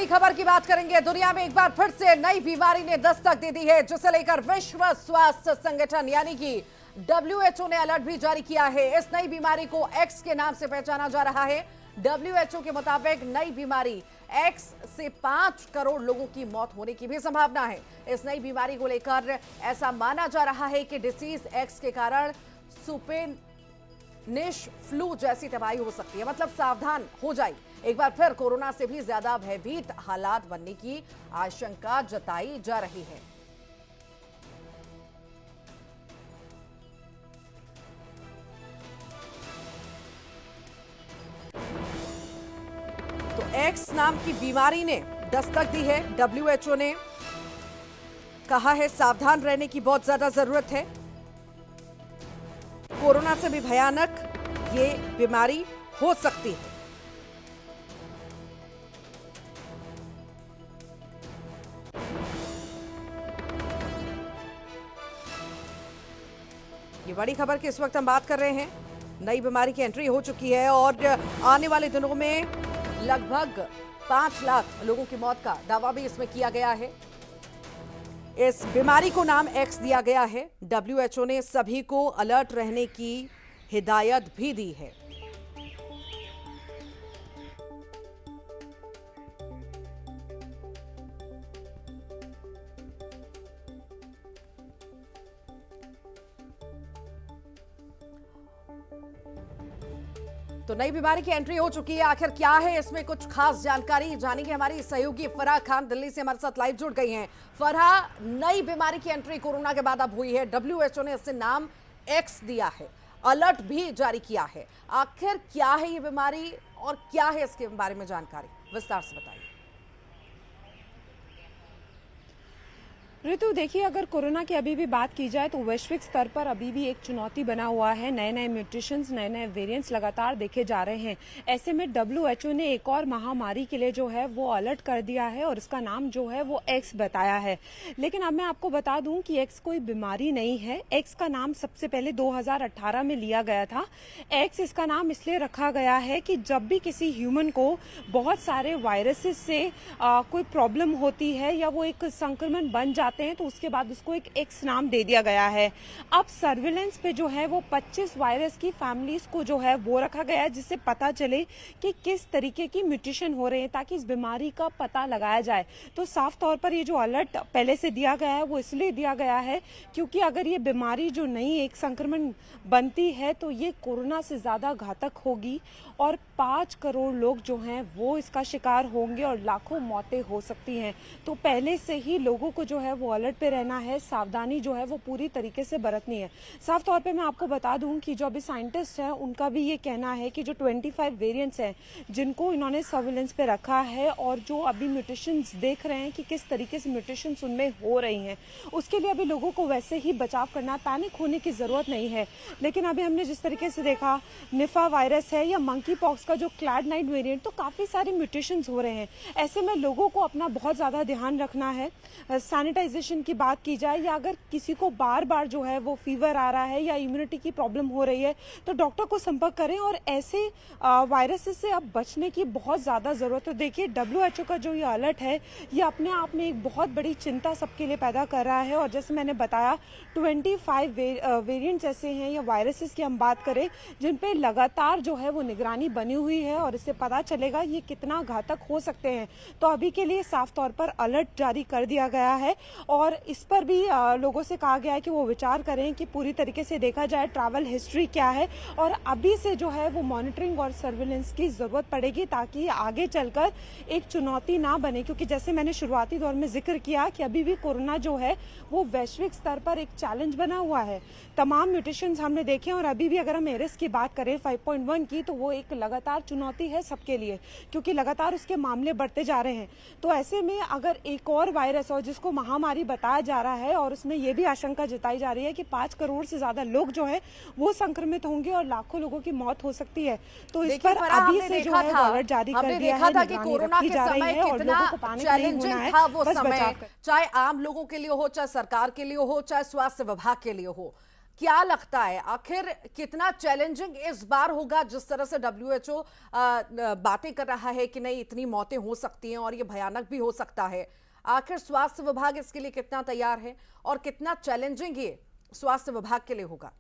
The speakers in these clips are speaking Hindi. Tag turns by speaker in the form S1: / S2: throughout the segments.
S1: बड़ी खबर की बात करेंगे। दुनिया में एक बार फिर से नई बीमारी ने दस्तक दे दी है, जिसे लेकर विश्व स्वास्थ्य संगठन यानी कि WHO ने अलर्ट भी जारी किया है। इस नई बीमारी को एक्स के नाम से पहचाना जा रहा है। WHO के मुताबिक नई बीमारी एक्स से 5 करोड़ लोगों की मौत होने की भी संभावना है। इस नई बीमारी को लेकर ऐसा माना जा रहा है कि डिसीज एक्स के कारण स्पेनिश फ्लू जैसी तबाही हो सकती है। मतलब सावधान हो जाइए, एक बार फिर कोरोना से भी ज्यादा भयभीत हालात बनने की आशंका जताई जा रही है। तो एक्स नाम की बीमारी ने दस्तक दी है। WHO ने कहा है सावधान रहने की बहुत ज्यादा जरूरत है। कोरोना से भी भयानक ये बीमारी हो सकती है। ये बड़ी खबर की इस वक्त हम बात कर रहे हैं। नई बीमारी की एंट्री हो चुकी है और आने वाले दिनों में लगभग 5 लाख लोगों की मौत का दावा भी इसमें किया गया है। इस बीमारी को नाम एक्स दिया गया है। WHO ने सभी को अलर्ट रहने की हिदायत भी दी है। तो नई बीमारी की एंट्री हो चुकी है। आखिर क्या है इसमें, कुछ खास जानकारी जानेंगे। हमारी सहयोगी फरहा खान दिल्ली से हमारे साथ लाइव जुड़ गई हैं। फरहा, नई बीमारी की एंट्री कोरोना के बाद अब हुई है। WHO ने इससे नाम एक्स दिया है, अलर्ट भी जारी किया है। आखिर क्या है ये बीमारी और क्या है इसके बारे में जानकारी, विस्तार से बताइए।
S2: ऋतु, देखिए, अगर कोरोना की अभी भी बात की जाए तो वैश्विक स्तर पर अभी भी एक चुनौती बना हुआ है। नए नए म्यूटेशंस, नए नए वेरिएंट्स लगातार देखे जा रहे हैं। ऐसे में WHO ने एक और महामारी के लिए जो है वो अलर्ट कर दिया है और इसका नाम जो है वो एक्स बताया है। लेकिन अब मैं आपको बता दूं कि एक्स कोई बीमारी नहीं है। एक्स का नाम सबसे पहले 2018 में लिया गया था। एक्स इसका नाम इसलिए रखा गया है कि जब भी किसी ह्यूमन को बहुत सारे वायरसेस से कोई प्रॉब्लम होती है या वो एक संक्रमण बन जाते हैं तो उसके बाद उसको एक एक्स नाम दे दिया गया है। अब सर्विलेंस पे जो है वो 25 वायरस की फैमिलीज को जो है वो रखा गया है, जिससे पता चले कि किस तरीके की म्यूटेशन हो रहे हैं, ताकि इस बीमारी का पता लगाया जाए। तो साफ तौर पर ये जो अलर्ट पहले से दिया गया है वो इसलिए दिया गया है क्योंकि अगर ये बीमारी जो नई एक संक्रमण बनती है तो ये कोरोना से ज्यादा घातक होगी और 5 करोड़ लोग जो हैं वो इसका शिकार होंगे और लाखों मौतें हो सकती हैं। तो पहले से ही लोगों को जो है वो अलर्ट पे रहना है, सावधानी जो है वो पूरी तरीके से बरतनी है। साफ तौर पे मैं आपको बता दूं कि जो अभी साइंटिस्ट हैं उनका भी ये कहना है कि जो 25 वेरिएंट्स हैं जिनको इन्होंने सर्विलेंस पे रखा है और जो अभी म्यूटेशंस देख रहे हैं कि किस तरीके से म्यूटेशंस उनमें हो रही हैं, उसके लिए अभी लोगों को वैसे ही बचाव करना, पैनिक होने की जरूरत नहीं है। लेकिन अभी हमने जिस तरीके से देखा, निफा वायरस है या मंकी पॉक्स का जो क्लैड 9 वेरिएंट, तो काफी सारे म्यूटेशंस हो रहे हैं। ऐसे में लोगों को अपना बहुत ज्यादा ध्यान रखना है। सैनिटाइजेशन की बात की जाए या अगर किसी को बार बार जो है वो फीवर आ रहा है या इम्यूनिटी की प्रॉब्लम हो रही है तो डॉक्टर को संपर्क करें और ऐसे वायरसेस से अब बचने की बहुत ज्यादा जरूरत है। देखिए, WHO का जो ये अलर्ट है ये अपने आप में एक बहुत बड़ी चिंता सबके लिए पैदा कर रहा है। और जैसे मैंने बताया 25 वेरिएंट्स ऐसे हैं या वायरसेस की हम बात करें जिन पे लगातार जो है वो निगरानी बनी हुई है और इससे पता चलेगा ये कितना घातक हो सकते हैं। तो अभी के लिए साफ तौर पर अलर्ट जारी कर दिया गया है और इस पर भी लोगों से कहा गया है कि वो विचार करें कि पूरी तरीके से देखा जाए ट्रैवल हिस्ट्री क्या है और अभी से जो है वो मॉनिटरिंग और सर्विलेंस की जरूरत पड़ेगी ताकि आगे चलकर एक चुनौती ना बने। क्योंकि जैसे मैंने शुरुआती दौर में जिक्र किया कि अभी भी कोरोना जो है वो वैश्विक स्तर पर एक चैलेंज बना हुआ है। तमाम म्यूटेशंस हमने देखे और अभी भी अगर हम एरिस की बात करें 5.1 की, तो वो एक लगातार चुनौती है सबके लिए क्योंकि लगातार उसके मामले बढ़ते जा रहे हैं। तो ऐसे में अगर एक और वायरस और जिसको महामारी बताया जा रहा है और उसमें ये भी आशंका जताई जा रही है कि 5 करोड़ से ज्यादा लोग जो है वो संक्रमित होंगे और लाखों लोगों की मौत हो सकती है। तो इस पर अभी से जो है अलर्ट जारी कर दिया है,
S1: था कि कोरोना के समय कितना चैलेंजिंग था वो समय, चाहे आम लोगों के लिए हो, चाहे सरकार के लिए हो, चाहे स्वास्थ्य विभाग के लिए हो। क्या लगता है आखिर कितना चैलेंजिंग इस बार होगा? जिस तरह से डब्ल्यूएचओ बातें कर रहा है कि नहीं इतनी मौतें हो सकती हैं और ये भयानक भी हो सकता है, आखिर स्वास्थ्य विभाग इसके लिए कितना तैयार है और कितना चैलेंजिंग ये स्वास्थ्य विभाग के लिए होगा?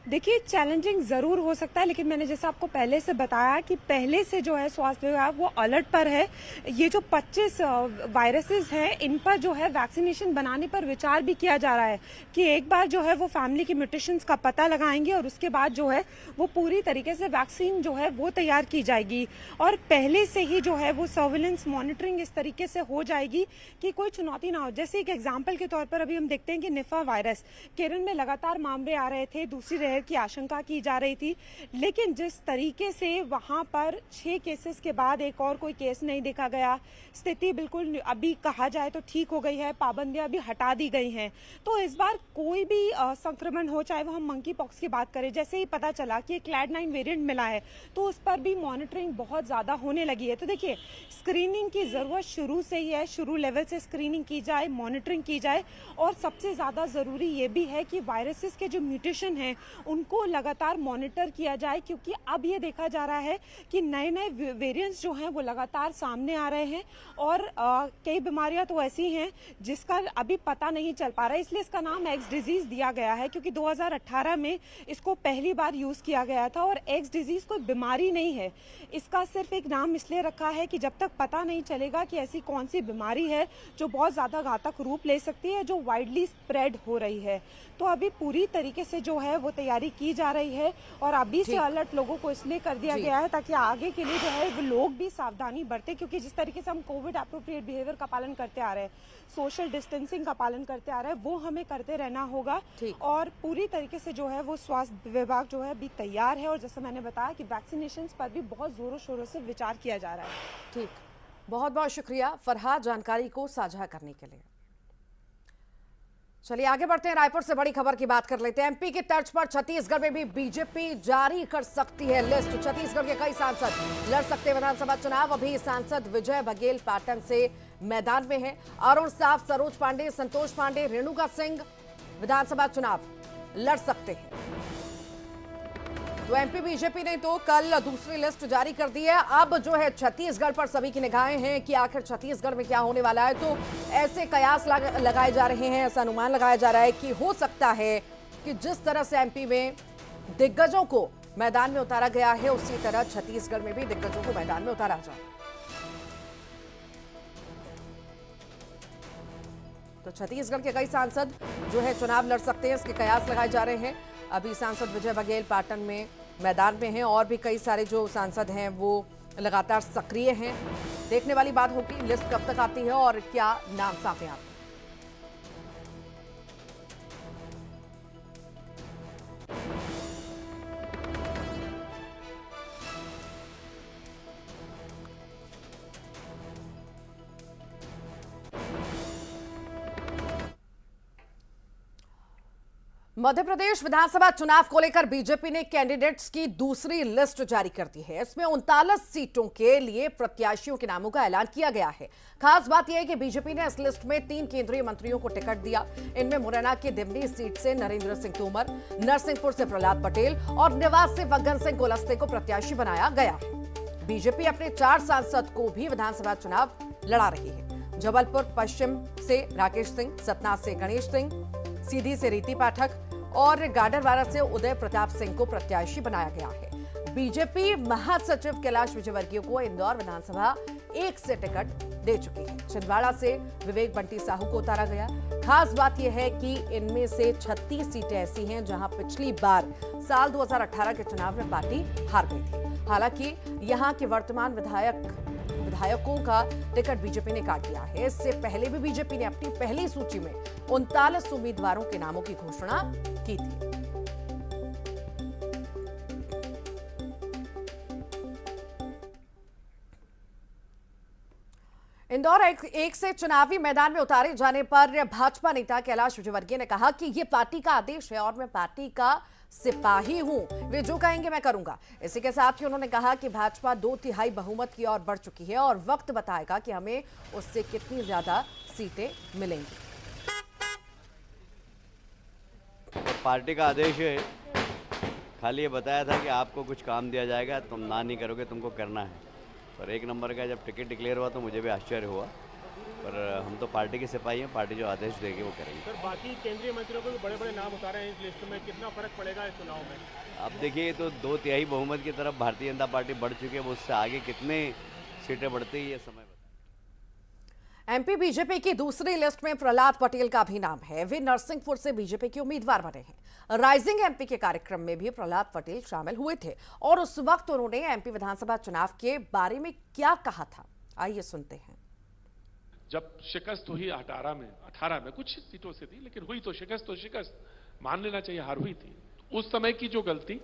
S2: देखिए, चैलेंजिंग ज़रूर हो सकता है, लेकिन मैंने जैसे आपको पहले से बताया कि पहले से जो है स्वास्थ्य विभाग वो अलर्ट पर है। ये जो 25 वायरसेस हैं, इन पर जो है वैक्सीनेशन बनाने पर विचार भी किया जा रहा है कि एक बार जो है वो फैमिली के म्यूटेशंस का पता लगाएंगे और उसके बाद जो है वो पूरी तरीके से वैक्सीन जो है वो तैयार की जाएगी और पहले से ही जो है वो सर्विलेंस मॉनिटरिंग इस तरीके से हो जाएगी कि कोई चुनौती ना हो। जैसे एक एग्जाम्पल के तौर पर अभी हम देखते हैं कि निफा वायरस केरल में लगातार मामले आ रहे थे, दूसरी लहर की आशंका की जा रही थी, लेकिन जिस तरीके से वहां पर 6 केसेस के बाद एक और कोई केस नहीं देखा गया, स्थिति बिल्कुल अभी कहा जाए तो ठीक हो गई है, पाबंदियां भी हटा दी गई हैं। तो इस बार कोई भी संक्रमण हो, चाहे वो हम मंकी पॉक्स की बात करें, जैसे ही पता चला कि क्लैड 9 वेरिएंट मिला है तो उस पर भी मॉनिटरिंग बहुत ज्यादा होने लगी है। तो देखिए, स्क्रीनिंग की जरूरत शुरू से ही है, शुरू लेवल से स्क्रीनिंग की जाए, मॉनिटरिंग की जाए और सबसे ज्यादा जरूरी ये भी है कि वायरसेस के जो म्यूटेशन हैं उनको लगातार मॉनिटर किया जाए, क्योंकि अब ये देखा जा रहा है कि नए नए वेरिएंट्स जो हैं वो लगातार सामने आ रहे हैं और कई बीमारियां तो ऐसी हैं जिसका अभी पता नहीं चल पा रहा है। इसलिए इसका नाम एक्स डिजीज दिया गया है, क्योंकि 2018 में इसको पहली बार यूज किया गया था और एक्स डिजीज कोई बीमारी नहीं है। इसका सिर्फ एक नाम इसलिए रखा है कि जब तक पता नहीं चलेगा कि ऐसी कौन सी बीमारी है जो बहुत ज्यादा घातक रूप ले सकती है, जो वाइडली स्प्रेड हो रही है। तो अभी पूरी तरीके से जो है वो तैयारी की जा रही है और अभी से अलर्ट लोगों को इसलिए कर दिया गया है ताकि आगे के लिए जो है वो लोग भी सावधानी बरतें, क्योंकि जिस तरीके से हम कोविड एप्रोप्रिएट बिहेवियर का पालन करते आ रहे हैं, सोशल डिस्टेंसिंग का पालन करते आ रहे हैं, वो हमें करते रहना होगा। और पूरी तरीके से जो है वो स्वास्थ्य विभाग जो है अभी तैयार है और जैसे मैंने बताया कि वैक्सीनेशन पर भी बहुत जोरों शोरों से विचार किया जा रहा है।
S1: ठीक, बहुत बहुत शुक्रिया फरहाद जानकारी को साझा करने के लिए। चलिए आगे बढ़ते हैं, रायपुर से बड़ी खबर की बात कर लेते हैं। एमपी की तर्ज पर छत्तीसगढ़ में भी बीजेपी जारी कर सकती है लिस्ट। छत्तीसगढ़ के कई सांसद लड़ सकते हैं विधानसभा चुनाव। अभी सांसद विजय बघेल पाटन से मैदान में है। अरुण साफ, सरोज पांडे, संतोष पांडे, रेणुका सिंह विधानसभा चुनाव लड़ सकते हैं। तो एमपी बीजेपी ने तो कल दूसरी लिस्ट जारी कर दी है। अब जो है छत्तीसगढ़ पर सभी की निगाहें हैं कि आखिर छत्तीसगढ़ में क्या होने वाला है। तो ऐसे कयास लगाए जा रहे हैं, ऐसा अनुमान लगाया जा रहा है कि हो सकता है कि जिस तरह से एमपी में दिग्गजों को मैदान में उतारा गया है, उसी तरह छत्तीसगढ़ में भी दिग्गजों को मैदान में उतारा जाए। तो छत्तीसगढ़ के कई सांसद जो है चुनाव लड़ सकते हैं, इसके कयास लगाए जा रहे हैं। अभी सांसद विजय बघेल पाटन में मैदान में हैं और भी कई सारे जो सांसद हैं वो लगातार सक्रिय हैं। देखने वाली बात होगी लिस्ट कब तक आती है और क्या नाम सामने आते हैं। मध्य प्रदेश विधानसभा चुनाव को लेकर बीजेपी ने कैंडिडेट्स की दूसरी लिस्ट जारी कर दी है। इसमें 39 सीटों के लिए प्रत्याशियों के नामों का ऐलान किया गया है। खास बात यह है कि बीजेपी ने इस लिस्ट में 3 केंद्रीय मंत्रियों को टिकट दिया। इनमें मुरैना की दिमनी सीट से नरेंद्र सिंह तोमर, नरसिंहपुर से प्रहलाद पटेल और निवास से फग्गन सिंह कुलस्ते को प्रत्याशी बनाया गया है। बीजेपी अपने 4 सांसद को भी विधानसभा चुनाव लड़ा रही है। जबलपुर पश्चिम से राकेश सिंह, सतना से गणेश सिंह, सीधी से रीति पाठक और गाडरवारा से उदय प्रताप सिंह को प्रत्याशी बनाया गया है। बीजेपी महासचिव कैलाश विजयवर्गीय को इंदौर विधानसभा 1 से टिकट दे चुकी है। छिंदवाड़ा से विवेक बंटी साहू को उतारा गया। खास बात यह है कि इनमें से 36 सीटें ऐसी हैं जहां पिछली बार साल 2018 के चुनाव में पार्टी हार गई थी। हालांकि यहां के वर्तमान विधायकों का टिकट बीजेपी ने काट दिया है। इससे पहले भी बीजेपी ने अपनी पहली सूची में 39 उम्मीदवारों के नामों की घोषणा की थी। इंदौर एक से चुनावी मैदान में उतारे जाने पर भाजपा नेता कैलाश विजयवर्गीय ने कहा कि यह पार्टी का आदेश है और मैं पार्टी का सिपाही हूं, वे जो कहेंगे मैं करूंगा। इसी के साथ ही उन्होंने कहा कि भाजपा 2/3 बहुमत की ओर बढ़ चुकी है और वक्त बताएगा कि हमें उससे कितनी ज्यादा सीटें मिलेंगी।
S3: पार्टी का आदेश है, खाली ये बताया था कि आपको कुछ काम दिया जाएगा, तुम ना नहीं करोगे, तुमको करना है। पर 1 नंबर का जब टिकट डिक्लेयर हुआ तो मुझे भी आश्चर्य हुआ, पर हम तो पार्टी के सिपाही हैं, पार्टी जो आदेश देगी वो करेंगे।
S4: सर, बाकी केंद्रीय मंत्रियों को भी बड़े-बड़े नाम उतारे हैं इस लिस्ट में, कितना फर्क पड़ेगा इस चुनाव में?
S3: आप देखिए, तो 2/3 बहुमत की तरफ भारतीय जनता पार्टी बढ़ चुकी है, वो उससे आगे कितने सीटें बढ़ती है ये समय।
S1: एमपी बीजेपी की दूसरी लिस्ट में प्रहलाद पटेल का भी नाम है। वे नरसिंहपुर से बीजेपी के उम्मीदवार बने हैं। राइजिंग एमपी के कार्यक्रम में भी प्रहलाद पटेल शामिल हुए थे और उस वक्त उन्होंने एमपी विधानसभा चुनाव के बारे में क्या कहा था, आइए सुनते हैं।
S5: जब शिकस्त हुई 18 में कुछ सीटों से थी, लेकिन हुई तो शिकस्त मान लेना चाहिए, हार हुई थी। उस समय की जो गलती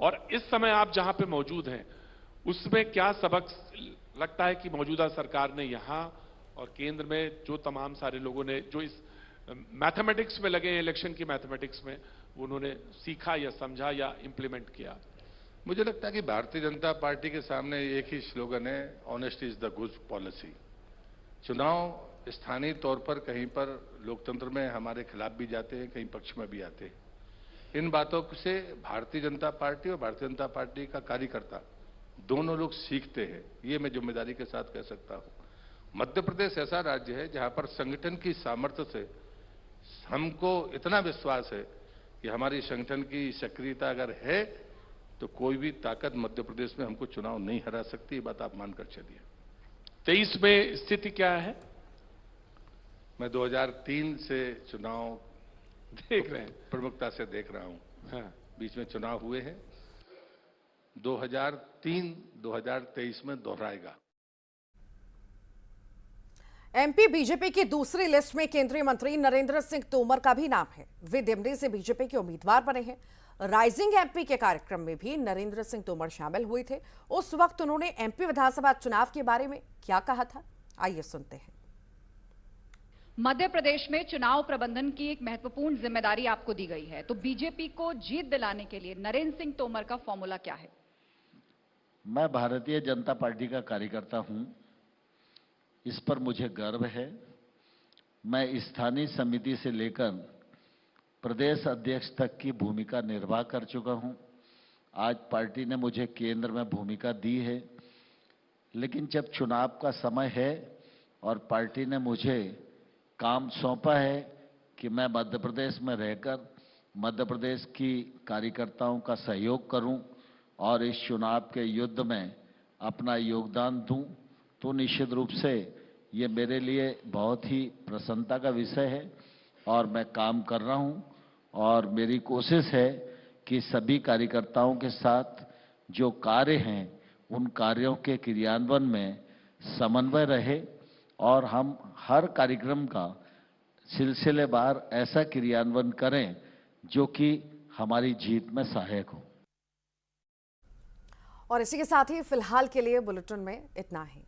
S5: और इस समय आप जहां पे मौजूद हैं उसमें क्या सबक लगता है कि मौजूदा सरकार ने यहां और केंद्र में जो तमाम सारे लोगों ने जो इस मैथमेटिक्स में लगे, इलेक्शन की मैथमेटिक्स में, उन्होंने सीखा या समझा या इंप्लीमेंट किया?
S6: मुझे लगता है कि भारतीय जनता पार्टी के सामने एक ही स्लोगन है, honesty is the good policy. चुनाव स्थानीय तौर पर कहीं पर लोकतंत्र में हमारे खिलाफ भी जाते हैं, कहीं पक्ष में भी आते हैं। इन बातों से भारतीय जनता पार्टी और भारतीय जनता पार्टी का कार्यकर्ता दोनों लोग सीखते हैं, ये मैं जिम्मेदारी के साथ कह सकता हूं। मध्य प्रदेश ऐसा राज्य है जहां पर संगठन की सामर्थ्य से हमको इतना विश्वास है कि हमारी संगठन की सक्रियता अगर है तो कोई भी ताकत मध्य प्रदेश में हमको चुनाव नहीं हरा सकती, ये बात आप मानकर चलिए।
S5: 23 में स्थिति क्या है?
S6: मैं 2003 से चुनाव
S5: देख रहे हैं,
S6: प्रमुखता से देख रहा हूं।
S5: हाँ।
S6: बीच में चुनाव हुए हैं, 2003-2023 में दोहराएगा।
S1: एमपी बीजेपी की दूसरी लिस्ट में केंद्रीय मंत्री नरेंद्र सिंह तोमर का भी नाम है। वे दिमनी से बीजेपी के उम्मीदवार बने हैं। राइजिंग एमपी के कार्यक्रम में भी नरेंद्र सिंह तोमर शामिल हुए थे। उस वक्त उन्होंने एमपी विधानसभा चुनाव के बारे में क्या कहा था, आइए सुनते हैं।
S7: मध्य प्रदेश में चुनाव प्रबंधन की एक महत्वपूर्ण जिम्मेदारी आपको दी गई है, तो बीजेपी को जीत दिलाने के लिए नरेंद्र सिंह तोमर का फॉर्मूला क्या है?
S8: मैं भारतीय जनता पार्टी का कार्यकर्ता हूं, इस पर मुझे गर्व है। मैं स्थानीय समिति से लेकर प्रदेश अध्यक्ष तक की भूमिका निर्वाह कर चुका हूं। आज पार्टी ने मुझे केंद्र में भूमिका दी है, लेकिन जब चुनाव का समय है और पार्टी ने मुझे काम सौंपा है कि मैं मध्य प्रदेश में रहकर मध्य प्रदेश की कार्यकर्ताओं का सहयोग करूं और इस चुनाव के युद्ध में अपना योगदान दूं, तो निश्चित रूप से ये मेरे लिए बहुत ही प्रसन्नता का विषय है और मैं काम कर रहा हूं और मेरी कोशिश है कि सभी कार्यकर्ताओं के साथ जो कार्य हैं उन कार्यों के क्रियान्वयन में समन्वय रहे और हम हर कार्यक्रम का सिलसिलेवार ऐसा क्रियान्वयन करें जो कि हमारी जीत में सहायक हो।
S1: और इसी के साथ ही फिलहाल के लिए बुलेटिन में इतना ही।